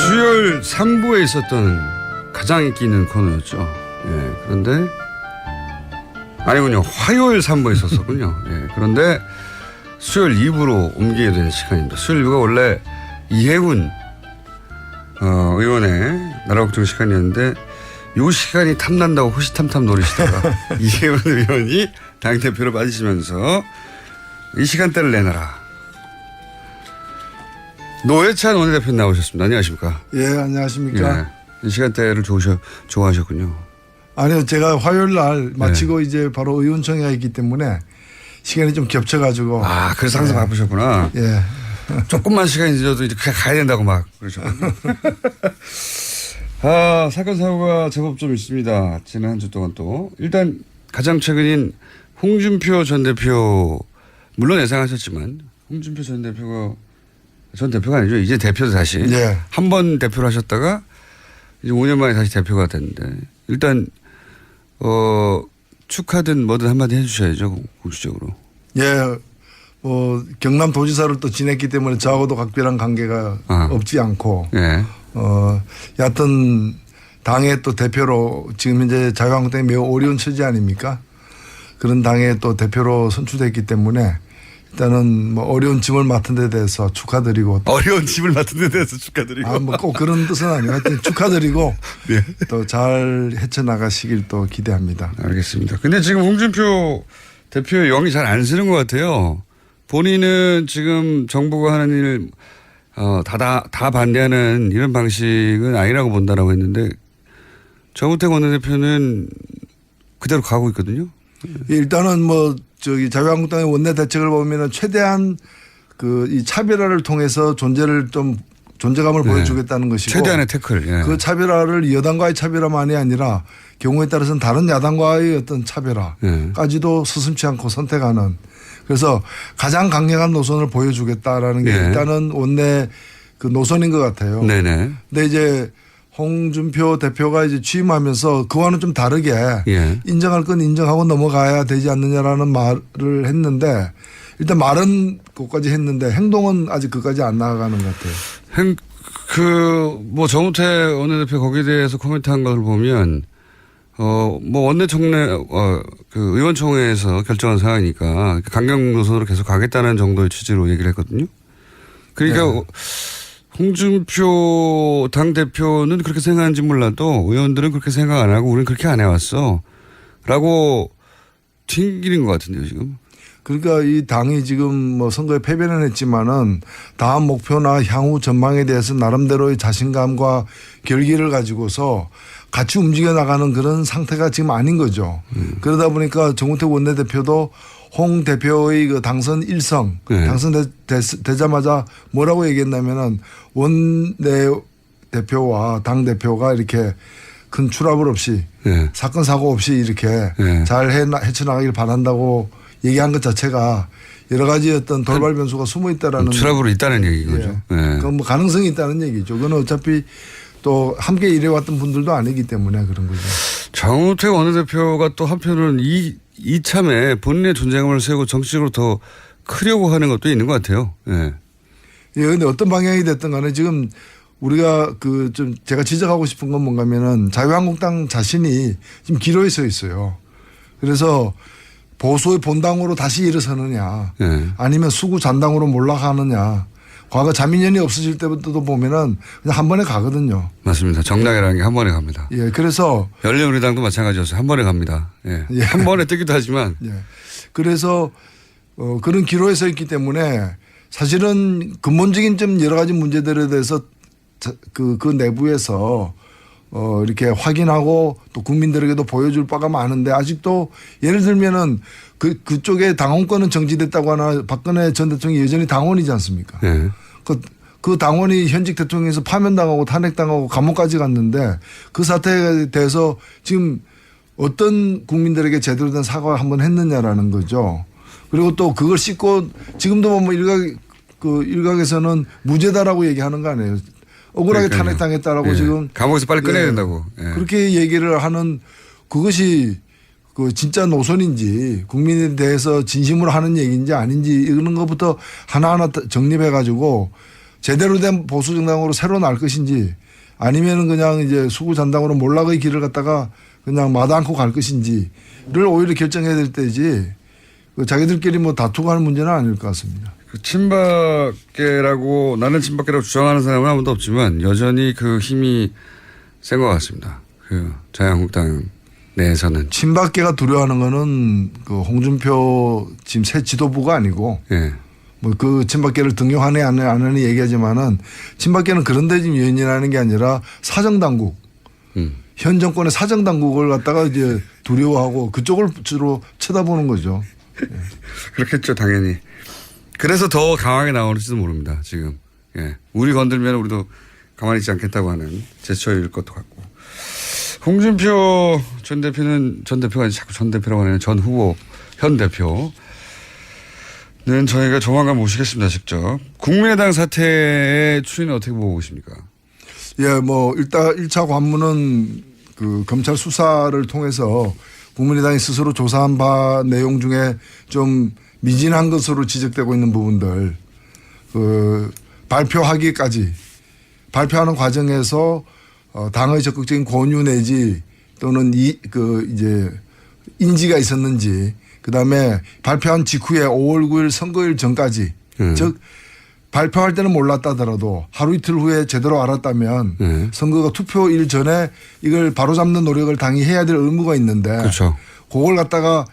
수요일 3부에 있었던 가장 인기 있는 코너였죠. 예, 그런데 아니군요. 화요일 3부에 있었었군요. 예, 그런데 수요일 2부로 옮기게 된 시간입니다. 수요일 2부가 원래 이해군 의원의 나라걱정 시간이었는데 이 시간이 탐난다고 호시탐탐 노리시다가 이해군 의원이 당대표로 빠지시면서 이 시간대를 내놔라. 노회찬 원내대표 나오셨습니다. 안녕하십니까? 예, 안녕하십니까? 예, 이 시간대를 좋아하셨군요. 아니요, 제가 화요일 날 마치고 이제 바로 의원총회가 있기 때문에 시간이 좀 겹쳐가지고. 아, 그래서 항상 바쁘셨구나. 예. 조금만 시간이 늦어도 이렇게 가야 된다고 막 그러셨군요. 아, 사건 사고가 제법 좀 있습니다. 지난 한 주 동안 또. 일단 가장 최근인 홍준표 전 대표, 물론 예상하셨지만 홍준표 전 대표가 아니죠. 이제 대표도 다시. 예. 한 번 대표를 하셨다가 이제 5년 만에 다시 대표가 됐는데 일단 축하든 뭐든 한마디 해주셔야죠. 공식적으로. 예. 뭐 경남도지사를 또 지냈기 때문에 저하고도 각별한 관계가 없지 않고. 예. 여하튼 당의 또 대표로 지금 현재 자유한국당이 매우 어려운 처지 아닙니까? 그런 당의 또 대표로 선출됐기 때문에 일단은 뭐 어려운 짐을 맡은 데 대해서 축하드리고. 어려운 짐을 맡은 데 대해서 축하드리고. 아, 뭐 꼭 그런 뜻은 아니고 하여튼 축하드리고. 네. 또 잘 헤쳐나가시길 또 기대합니다. 알겠습니다. 근데 지금 홍준표 대표의 영이 잘 안 쓰는 것 같아요. 본인은 지금 정부가 하는 일 다 반대하는 이런 방식은 아니라고 본다라고 했는데 정우택 원내대표는 그대로 가고 있거든요. 일단은 뭐 저기 자유한국당의 원내 대책을 보면은 최대한 그 이 차별화를 통해서 존재감을 보여주겠다는 것이고 최대한의 태클. 예. 그 차별화를 여당과의 차별화만이 아니라 경우에 따라서는 다른 야당과의 어떤 차별화까지도 서슴지 않고 선택하는 그래서 가장 강력한 노선을 보여주겠다라는 게 일단은 원내 그 노선인 것 같아요. 네네. 근데 이제 홍준표 대표가 이제 취임하면서 그와는 좀 다르게 인정할 건 인정하고 넘어가야 되지 않느냐라는 말을 했는데 일단 말은 그것까지 했는데 행동은 아직 그까지 안 나아가는 것 같아요. 뭐 정우택 원내대표 거기에 대해서 코멘트한 걸 보면 뭐 원내총회 그 의원총회에서 결정한 사항이니까 강경 노선으로 계속 가겠다는 정도의 취지로 얘기를 했거든요. 그러니까 홍준표 당대표는 그렇게 생각하는지 몰라도 의원들은 그렇게 생각 안 하고 우리는 그렇게 안 해왔어 라고 튕기는 것 같은데요 지금. 그러니까 이 당이 지금 뭐 선거에 패배는 했지만은 다음 목표나 향후 전망에 대해서 나름대로의 자신감과 결기를 가지고서 같이 움직여 나가는 그런 상태가 지금 아닌 거죠. 그러다 보니까 정우택 원내대표도 홍 대표의 그 당선 일성 당선되자마자 뭐라고 얘기했냐면은 원내 대표와 당 대표가 이렇게 큰 추락을 없이 사건 사고 없이 이렇게 잘 헤쳐나가길 바란다고 얘기한 것 자체가 여러 가지 어떤 돌발 변수가 숨어 있다라는. 추락으로 있다는 얘기죠. 그건 뭐 가능성이 있다는 얘기죠. 그건 어차피 또 함께 일해왔던 분들도 아니기 때문에 그런 거죠. 정우택 원내대표가 또 한편으로는 이참에 본인의 존재감을 세우고 정치적으로 더 크려고 하는 것도 있는 것 같아요. 예. 근데 어떤 방향이 됐든 간에 지금 우리가 그 좀 제가 지적하고 싶은 건 뭔가면은 자유한국당 자신이 지금 기로에 서 있어요. 그래서 보수의 본당으로 다시 일어서느냐 아니면 수구 잔당으로 몰락하느냐. 과거 자민련이 없어질 때부터도 보면은 그냥 한 번에 가거든요. 맞습니다. 정당이라는 게 한 번에 갑니다. 예, 그래서 열린우리당도 마찬가지였어요. 한 번에 갑니다. 예. 한 번에 뜨기도 하지만. 그래서 그런 기로에 서 있기 때문에 사실은 근본적인 좀 여러 가지 문제들에 대해서 그 내부에서 이렇게 확인하고 또 국민들에게도 보여줄 바가 많은데 아직도 예를 들면은 그쪽에 당원권은 정지됐다고 하나 박근혜 전 대통령이 여전히 당원이지 않습니까? 그 당원이 현직 대통령에서 파면당하고 탄핵당하고 감옥까지 갔는데 그 사태에 대해서 지금 어떤 국민들에게 제대로 된 사과를 한번 했느냐라는 거죠. 그리고 또 그걸 씻고 지금도 뭐 일각에서는 무죄다라고 얘기하는 거 아니에요. 억울하게 그러니까요. 탄핵당했다라고 예. 지금 감옥에서 빨리 꺼내야 된다고. 예. 그렇게 얘기를 하는 그것이 그 진짜 노선인지 국민에 대해서 진심으로 하는 얘기인지 아닌지 이런 것부터 하나하나 정립해 가지고 제대로 된 보수 정당으로 새로 날 것인지 아니면은 그냥 이제 수구 잔당으로 몰락의 길을 갖다가 그냥 마다 않고 갈 것인지를 오히려 결정해야 될 때지 그 자기들끼리 뭐 다투고 하는 문제는 아닐 것 같습니다. 그 친박계라고 나는 친박계라고 주장하는 사람은 아무도 없지만 여전히 그 힘이 센 것 같습니다. 그 자유한국당 내에서는 친박계가 두려워하는 거는 그 홍준표 지금 새 지도부가 아니고 예. 뭐 그 친박계를 등용하네 안 하네 얘기하지만은 친박계는 그런데 지금 연연하는 게 아니라 사정당국 현 정권의 사정당국을 갖다가 이제 두려워하고 그쪽을 주로 쳐다보는 거죠. 예. 그렇겠죠 당연히. 그래서 더 강하게 나오는지도 모릅니다 지금. 예. 우리 건들면 우리도 가만히 있지 않겠다고 하는 제스처일 것도 같고. 홍준표 전 대표는 전 대표가 자꾸 전 대표라고 하는 전 후보 현 대표는 저희가 조만간 모시겠습니다 직접. 국민의당 사태의 추이는 어떻게 보고 계십니까? 예, 뭐 일단 1차 관문은 그 검찰 수사를 통해서 국민의당이 스스로 조사한 바 내용 중에 좀 미진한 것으로 지적되고 있는 부분들 그 발표하기까지 발표하는 과정에서 당의 적극적인 권유 내지 또는 이제 인지가 있었는지 그다음에 발표한 직후에 5월 9일 선거일 전까지 즉 발표할 때는 몰랐다더라도 하루 이틀 후에 제대로 알았다면 선거가 투표일 전에 이걸 바로잡는 노력을 당이 해야 될 의무가 있는데 그렇죠. 그걸 갖다가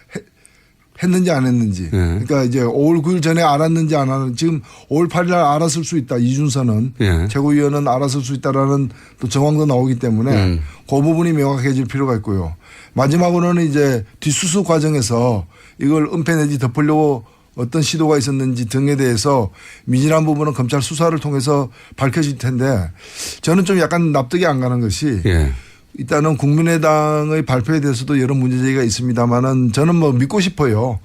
했는지 안 했는지. 그러니까 이제 5월 9일 전에 알았는지 안 알았는지 지금 5월 8일 날 알았을 수 있다. 이준서는 최고위원은 알았을 수 있다라는 또 정황도 나오기 때문에 그 부분이 명확해질 필요가 있고요. 마지막으로는 이제 뒷수습 과정에서 이걸 은폐 내지 덮으려고 어떤 시도가 있었는지 등에 대해서 미진한 부분은 검찰 수사를 통해서 밝혀질 텐데 저는 좀 약간 납득이 안 가는 것이 일단은 국민의당의 발표에 대해서도 여러 문제제기가 있습니다만은 저는 뭐 믿고 싶어요.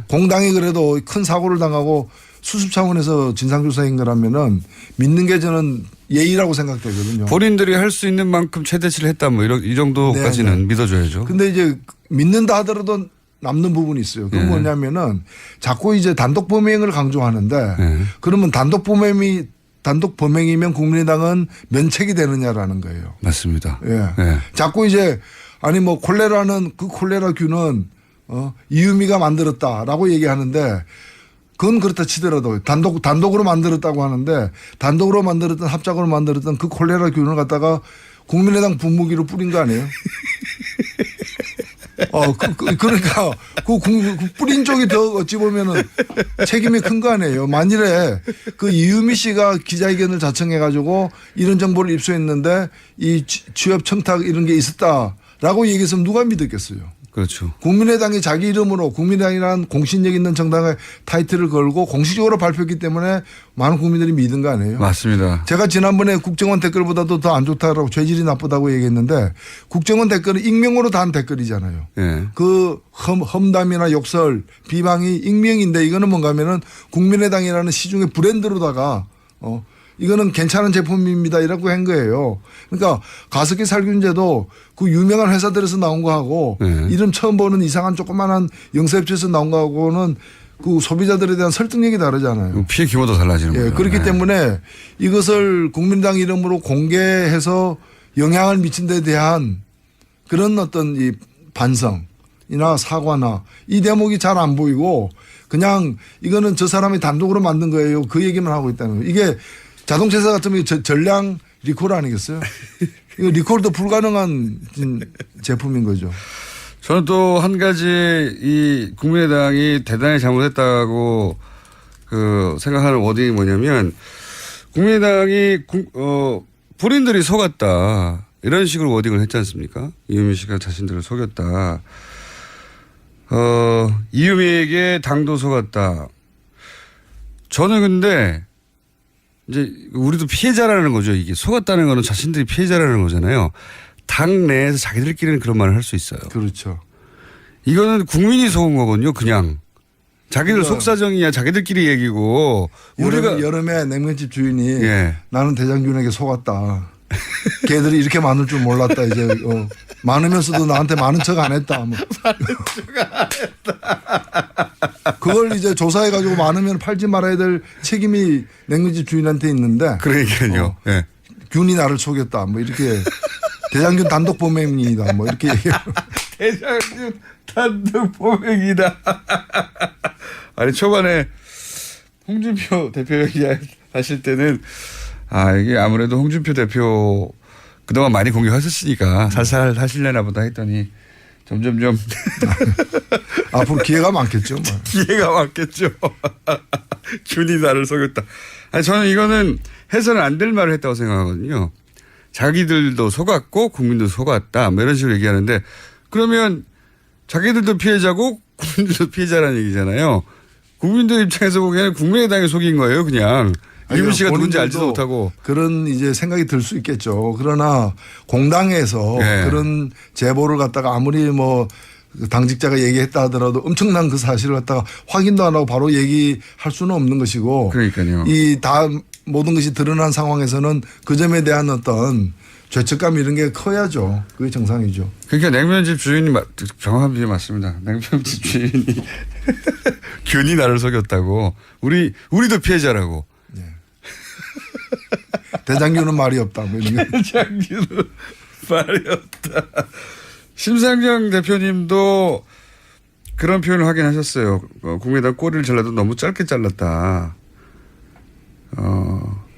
공당이 그래도 큰 사고를 당하고 수습 차원에서 진상조사인 거라면은 믿는 게 저는 예의라고 생각되거든요. 본인들이 할 수 있는 만큼 최대치를 했다 뭐 이 정도까지는 믿어줘야죠. 근데 이제 믿는다 하더라도 남는 부분이 있어요. 그건 뭐냐면은 자꾸 이제 단독 범행을 강조하는데 그러면 단독 범행이면 국민의당은 면책이 되느냐라는 거예요. 맞습니다. 예. 자꾸 이제 아니 뭐 콜레라는 그 콜레라균은 이유미가 만들었다라고 얘기하는데 그건 그렇다 치더라도 단독으로 만들었다고 하는데 단독으로 만들었던 합작으로 만들었던 그 콜레라균을 갖다가 국민의당 분무기로 뿌린 거 아니에요? 그러니까 그 뿌린 쪽이 더 어찌 보면은 책임이 큰 거 아니에요. 만일에 그 이유미 씨가 기자회견을 자청해가지고 이런 정보를 입수했는데 이 취업 청탁 이런 게 있었다라고 얘기했으면 누가 믿었겠어요. 그렇죠. 국민의당이 자기 이름으로 국민의당이라는 공신력 있는 정당의 타이틀을 걸고 공식적으로 발표했기 때문에 많은 국민들이 믿은 거 아니에요? 맞습니다. 제가 지난번에 국정원 댓글보다도 더 안 좋다라고 죄질이 나쁘다고 얘기했는데 국정원 댓글은 익명으로 단 댓글이잖아요. 그 험담이나 욕설, 비방이 익명인데 이거는 뭔가 하면은 국민의당이라는 시중의 브랜드로다가 이거는 괜찮은 제품입니다. 이라고 한 거예요. 그러니까 가습기 살균제도 그 유명한 회사들에서 나온 거하고 이름 처음 보는 이상한 조그만한 영세업체에서 나온 거하고는 그 소비자들에 대한 설득력이 다르잖아요. 피해 규모도 달라지는 거예요. 그렇기 때문에 이것을 국민당 이름으로 공개해서 영향을 미친 데 대한 그런 어떤 이 반성이나 사과나 이 대목이 잘 안 보이고 그냥 이거는 저 사람이 단독으로 만든 거예요. 그 얘기만 하고 있다는 거예요. 이게 자동차 회사 같으면 전량 리콜 아니겠어요? 이거 리콜도 불가능한 제품인 거죠. 저는 또 한 가지 이 국민의당이 대단히 잘못했다고 생각하는 워딩이 뭐냐면 국민의당이 본인들이 속았다 이런 식으로 워딩을 했지 않습니까? 이유미 씨가 자신들을 속였다. 이유미에게 당도 속았다. 저는 근데 이제 우리도 피해자라는 거죠. 이게 속았다는 거는 자신들이 피해자라는 거잖아요. 당 내에서 자기들끼리는 그런 말을 할 수 있어요. 그렇죠. 이거는 국민이 속은 거거든요. 그냥. 자기들 속사정이야 자기들끼리 얘기고. 우리가 여름에 냉면집 주인이 예. 나는 대장균에게 속았다. 걔들이 이렇게 많을 줄 몰랐다. 이제 많으면서도 나한테 많은 척 안 했다. 뭐. 많은 척 안 했다. 그걸 이제 조사해가지고 많으면 팔지 말아야 될 책임이 냉면집 주인한테 있는데. 그러니까요. 예. 균이 나를 속였다. 뭐 이렇게 대장균 단독 범행이다. 뭐 이렇게 얘기해요. 대장균 단독 범행이다. 아니 초반에 홍준표 대표 얘기하실 때는 이게 아무래도 홍준표 대표 그동안 많이 공격하셨으니까 살살 하실려나 보다 했더니 점점점 앞으로 기회가 많겠죠. 뭐. 기회가 많겠죠. 균이 나를 속였다. 아니 저는 이거는 해서는 안 될 말을 했다고 생각하거든요. 자기들도 속았고 국민도 속았다. 뭐 이런 식으로 얘기하는데 그러면 자기들도 피해자고 국민들도 피해자라는 얘기잖아요. 국민들 입장에서 보기에는 국민의당이 속인 거예요, 그냥. 이윤 씨가 누군지 알지도 못하고. 그런 이제 생각이 들 수 있겠죠. 그러나 공당에서 그런 제보를 갖다가 아무리 뭐 당직자가 얘기했다 하더라도 엄청난 그 사실을 갖다가 확인도 안 하고 바로 얘기할 수는 없는 것이고. 그러니까요. 이 다 모든 것이 드러난 상황에서는 그 점에 대한 어떤 죄책감 이런 게 커야죠. 그게 정상이죠. 그러니까 냉면집 주인이 정확한 비유 맞습니다. 냉면집 주인이 균이 나를 속였다고. 우리도 피해자라고. 네. 대장균은 말이 없다. 뭐 이런 대장균은 말이 없다. 심상정 대표님도 그런 표현을 하긴 하셨어요. 국민의당 꼬리를 잘라도 너무 짧게 잘랐다.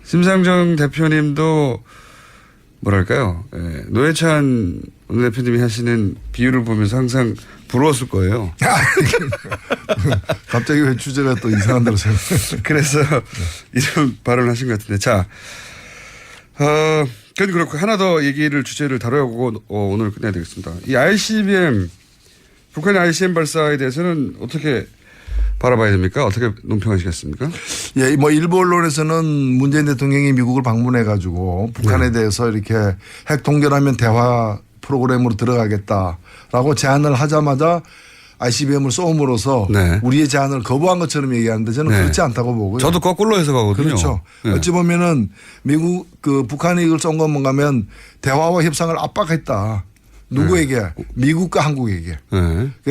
심상정 대표님도 뭐랄까요. 노회찬 원내대표님이 하시는 비유를 보면서 항상 부러웠을 거예요. 갑자기 왜 주제가 또 이상한 데로 생각. 그래서 이런 발언을 하신 것 같은데. 자, 그건 그렇고 하나 더 주제를 다뤄보고 오늘 끝내야 되겠습니다. 이 ICBM, 북한의 ICBM 발사에 대해서는 어떻게 바라봐야 됩니까? 어떻게 논평하시겠습니까? 예, 뭐 일부 언론에서는 문재인 대통령이 미국을 방문해 가지고 북한에 대해서 이렇게 핵 동결하면 대화 프로그램으로 들어가겠다라고 제안을 하자마자 ICBM을 쏘음으로써 우리의 제안을 거부한 것처럼 얘기하는데 저는 그렇지 않다고 보고요. 저도 거꾸로 해석하거든요. 그렇죠. 어찌 보면은 북한이 이걸 쏜 건 뭔가 하면 대화와 협상을 압박했다. 누구에게? 미국과 한국에게.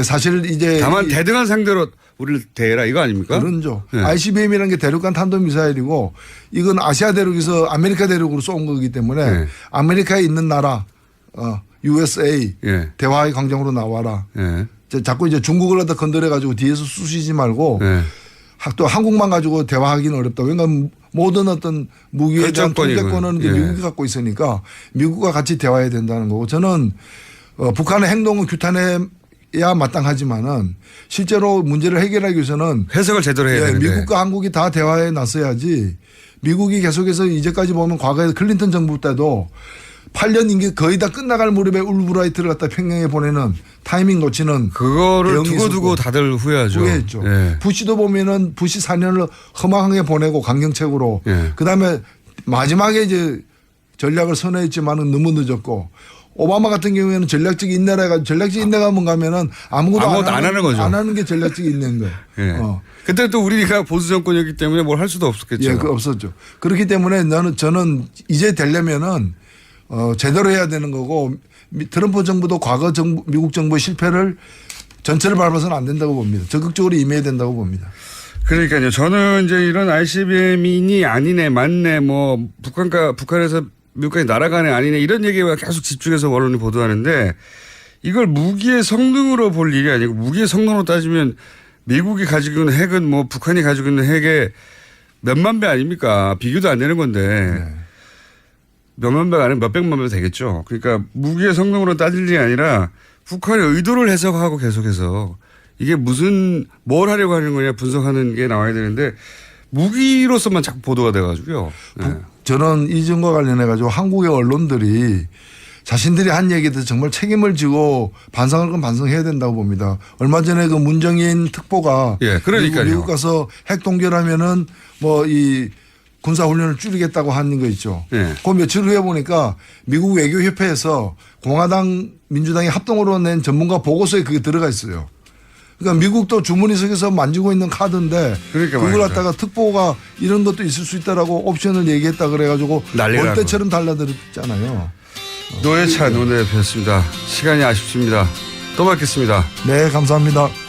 사실 이제 다만 대등한 상대로 우리를 대해라 이거 아닙니까? 그렇죠. ICBM이라는 게 대륙간 탄도미사일이고 이건 아시아 대륙에서 아메리카 대륙으로 쏜 거기 때문에 아메리카에 있는 나라 USA 대화의 광장으로 나와라. 자꾸 이제 중국을 갖다 건드려 가지고 뒤에서 쑤시지 말고 또 한국만 가지고 대화하기는 어렵다. 왜냐하면 모든 어떤 무기에 대한 통제권은 이제 미국이 갖고 있으니까 미국과 같이 대화해야 된다는 거고 저는 북한의 행동은 규탄해야 마땅하지만은 실제로 문제를 해결하기 위해서는 해석을 제대로 해야 되는데 미국과 한국이 다 대화에 나서야지 미국이 계속해서 이제까지 보면 과거에 클린턴 정부 때도 8년 임기 거의 다 끝나갈 무렵에 울브라이트를 갖다 평양에 보내는 타이밍 놓치는 그거를 두고두고 다들 후회하죠. 후회했죠. 부시도 보면은 부시 4년을 허망하게 보내고 강경책으로 그다음에 마지막에 이제 전략을 선회했지만은 너무 늦었고 오바마 같은 경우에는 전략적 인내라 해가지고 전략적 인내가 뭔가 하면은 아무것도 안 하는 거죠. 안 하는 게 전략적 인내인 거예요. 그때 또 우리가 보수 정권이었기 때문에 뭘 할 수도 없었겠죠. 예, 그 없었죠. 그렇기 때문에 저는 이제 되려면은 제대로 해야 되는 거고 트럼프 정부도 과거 미국 정부의 실패를 전체를 밟아서는 안 된다고 봅니다. 적극적으로 임해야 된다고 봅니다. 그러니까요. 저는 이제 이런 ICBM이니 아니네 맞네 뭐 북한에서 미국까지 날아가네 아니네 이런 얘기가 계속 집중해서 언론이 보도하는데 이걸 무기의 성능으로 볼 일이 아니고 무기의 성능으로 따지면 미국이 가지고 있는 핵은 뭐 북한이 가지고 있는 핵의 몇만 배 아닙니까? 비교도 안 되는 건데 몇만 배가 아니면 몇백만 배 되겠죠. 그러니까 무기의 성능으로 따질 일이 아니라 북한의 의도를 해석하고 계속해서 이게 뭘 하려고 하는 거냐 분석하는 게 나와야 되는데 무기로서만 자꾸 보도가 돼가지고요. 저는 이 점과 관련해 가지고 한국의 언론들이 자신들이 한 얘기에 대해서 정말 책임을 지고 반성할 건 반성해야 된다고 봅니다. 얼마 전에 그 문정인 특보가 그러니까요. 미국 가서 핵 동결하면은 뭐 이 군사훈련을 줄이겠다고 하는 거 있죠. 네. 그 며칠 후에 보니까 미국 외교협회에서 공화당 민주당이 합동으로 낸 전문가 보고서에 그게 들어가 있어요. 그러니까 미국도 주머니속에서 만지고 있는 카드인데 그러니까 그걸 말이죠. 갖다가 특보가 이런 것도 있을 수 있다라고 옵션을 얘기했다 그래가지고 난리가 올 때처럼 달라들었잖아요. 노회찬 논의였습니다. 시간이 아쉽습니다. 또 뵙겠습니다. 네, 감사합니다.